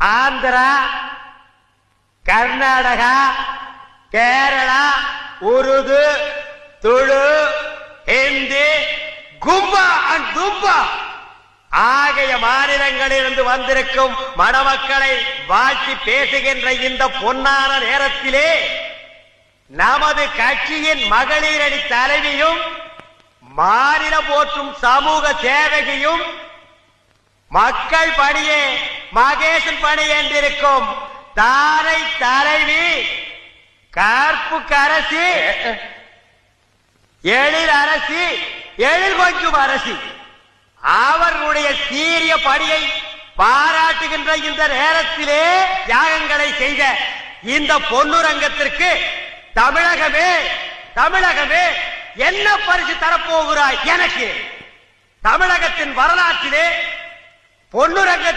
ஆந்திரா, கர்நாடகா, கேரளா, உருது, துளு, ஹிந்தி, கும்பா and Thumba ஆகிய மாநிலங்களிலிருந்து வந்திருக்கும் மணமக்களை வாழ்த்தி பேசுகின்ற இந்த பொன்னான நேரத்திலே நமது கட்சியின் மகளிரணி தலைவியும் மாநில போற்றும் சமூக சேவகியும் மக்கள் பணியே மகேசன் பணி என்றிருக்கும் தாரை தலைவி கற்புக்கு அரசி, எழில் அரசி, எழில் கொஞ்சம் அரசி அவர்களுடைய சீரிய பணியை பாராட்டுகின்ற இந்த நேரத்திலே தியாகங்களை செய்த இந்த பொன்னுரங்கத்திற்கு தமிழகமே தமிழகமே என்ன பரிசு தரப்போகிறாய்? எனக்கு தமிழகத்தின் வரலாற்றிலே பொன்னுரங்க